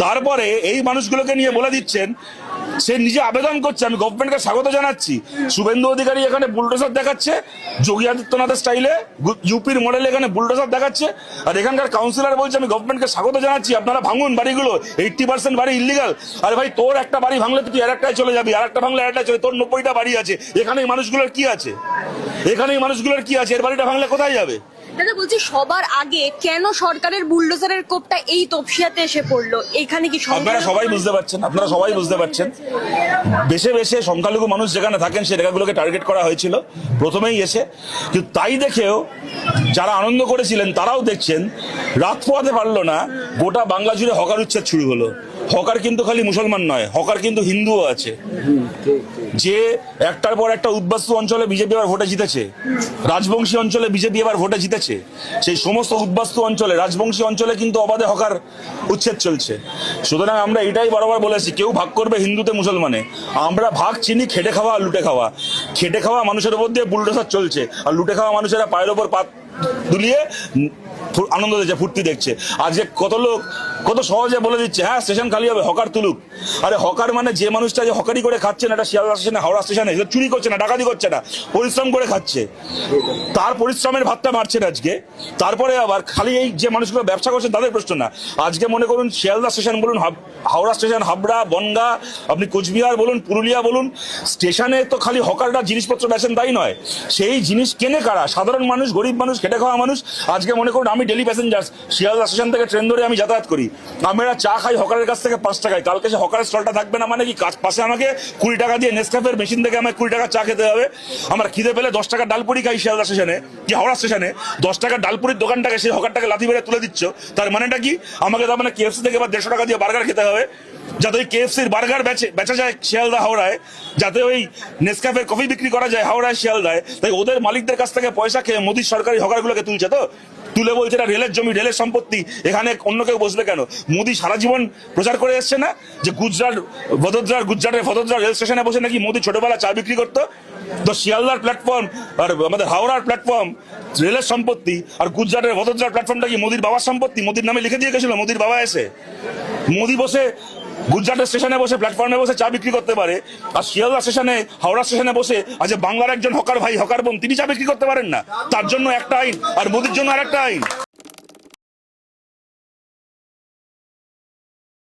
তারপরে এই মানুষগুলোকে নিয়ে বলে দিচ্ছেন সে নিজে আবেদন করছে, আমি গভর্নমেন্টকে স্বাগত জানাচ্ছি। শুভেন্দু অধিকারী এখানে বুলডোজার দেখাচ্ছে, যোগী আদিত্যনাথের স্টাইলে ইউপির মডেলে এখানে বুলডোজার দেখাচ্ছে, আর এখানকার কাউন্সিলর বলছে আমি গভর্নমেন্টকে স্বাগত জানাচ্ছি, আপনারা ভাঙুন বাড়িগুলো, 80% বাড়ি ইলিগাল। আরে ভাই, তোর একটা বাড়ি ভাঙলে তুই আর একটাই চলে যাবি, আর একটা ভাঙলে আরেকটা চলে, তোর 90টা বাড়ি আছে, এখানে এই মানুষগুলোর কি আছে? এখানে এই মানুষগুলোর কি আছে? এর বাড়িটা ভাঙলে কোথায় যাবে? দাদা বলছি, সবার আগে কেন সরকারের বুলডোজারের কোপটা এই তপসিয়াতে এসে পড়লো? এখানে কি আপনারা সবাই বুঝতে পারছেন, আপনারা সবাই বুঝতে পারছেন, বেশে বেশে সংখ্যালঘু মানুষ যেখানে থাকেন সে এলাকাগুলোকে টার্গেট করা হয়েছিল প্রথমেই এসে। কিন্তু তাই দেখেও যারা আনন্দ করেছিলেন তারাও দেখছেন রাত পোয়াতে পারলো না, গোটা বাংলা জুড়ে হকার উচ্ছেদ শুরু হলো। হকার কিন্তু খালি মুসলমান নয়, হকার কিন্তু হিন্দুও আছে। যে একটার পর একটা উদ্বাস্তু অঞ্চলে বিজেপি এবার ভোটে জিতেছে, রাজবংশী অঞ্চলে বিজেপি এবার ভোটে জিতেছে, সেই সমস্ত উদ্বাস্তু অঞ্চলে, রাজবংশী অঞ্চলে কিন্তু অবাধে হকার উচ্ছেদ চলছে। সুতরাং আমরা এটাই বরাবর বলেছি, কেউ ভাগ করবে হিন্দুতে মুসলমানে, আমরা ভাগ চিনি খেটে খাওয়া আর লুটে খাওয়া। খেটে খাওয়া মানুষের উপর দিয়ে বুলডোজার চলছে, আর লুটে খাওয়া মানুষেরা পায়ের ওপর পা দুলিয়ে আনন্দ দিচ্ছে, ফুর্তি দেখছে। আজকে কত লোক কত সহজে বলে দিচ্ছে হ্যাঁ স্টেশন খালি হবে, হকার তুলুক। আরে হকার মানে যে মানুষটা যে হকারি করে খাচ্ছে না, এটা শিয়ালদা স্টেশনে, হাওড়া স্টেশনে, চুরি করছে না, ডাকাতি করছে না, পরিশ্রম করে খাচ্ছে, তার পরিশ্রমের ভাতটা মারছে না আজকে। তারপরে আবার খালি এই যে মানুষগুলো ব্যবসা করছে তাদের প্রশ্ন না, আজকে মনে করুন শিয়ালদা স্টেশন বলুন, হাওড়া স্টেশন, হাবড়া, বনগাঁ, আপনি কোচবিহার বলুন, পুরুলিয়া বলুন, স্টেশনে তো খালি হকাররা জিনিসপত্র বেচেন তাই নয়, সেই জিনিস কেনে কারা? সাধারণ মানুষ, গরিব মানুষ, খেটে খাওয়া মানুষ। আজকে মনে করুন আমি ডেলি প্যাসেঞ্জার, শিয়ালদা স্টেশন থেকে ট্রেন ধরে আমি যাতায়াত করি, আমরা চা খাই হকারের কাছ থেকে 5 টাকায়, কালকে সে হকারের স্টলটা থাকবে না মানে কি পাশে আমাকে 20 টাকা দিয়ে নেসক্যাফের মেশিন থেকে আমাকে 20 টাকা চা খেতে হবে? আমার খিদে পেলে 10 টাকার ডালপুরি খাই শিয়ালদা স্টেশনে কি হাওড়া স্টেশনে, 10 টাকার ডালপুরির দোকানটাকে সেই হকারটাকে লাথি মেরে তুলে দিচ্ছ, তার মানেটা কি? আমাকে তার মানে কেএফসি থেকে এবার 150 টাকা দিয়ে বার্গার খেতে হবে, যাতে ওই কেএফসির বার্গার বেচা যায় শিয়ালদা হাওড়ায়, যাতে ওই নেসক্যাফের কফি বিক্রি করা যায় হাওড়ায় শিয়ালদায়। তাই ওদের মালিকদের কাছ থেকে পয়সা খেয়ে মোদির সরকারি হকারগুলোকে তুলছে, তো তুলে বলছে এটা রেলের জমি, রেলের সম্পত্তি, এখানে অন্য কেউ বসবে কেন? মোদি সারা জীবন প্রচার করে এসছে না যে গুজরাটের ভদোদরা রেল স্টেশনে বসে নাকি মোদি ছোটবেলা চা বিক্রি করতো। তো শিয়ালদার প্ল্যাটফর্ম আর আমাদের হাওড়ার প্ল্যাটফর্ম রেলের সম্পত্তি, আর গুজরাটের ভদোদরার প্ল্যাটফর্মটা কি মোদির বাবার সম্পত্তি? মোদির নামে লিখে দিয়ে গেছিল মোদির বাবা এসে। মোদি বসে গুজরাটের স্টেশনে বসে প্ল্যাটফর্মে বসে চা বিক্রি করতে পারে, আর শিয়ালদা স্টেশনে, হাওড়া স্টেশনে বসে আজ বাংলার একজন হকার ভাই, হকার বোন, তিনি চা বিক্রি করতে পারেন না? তার জন্য একটা আইন আর মোদির জন্য আর একটা আইন।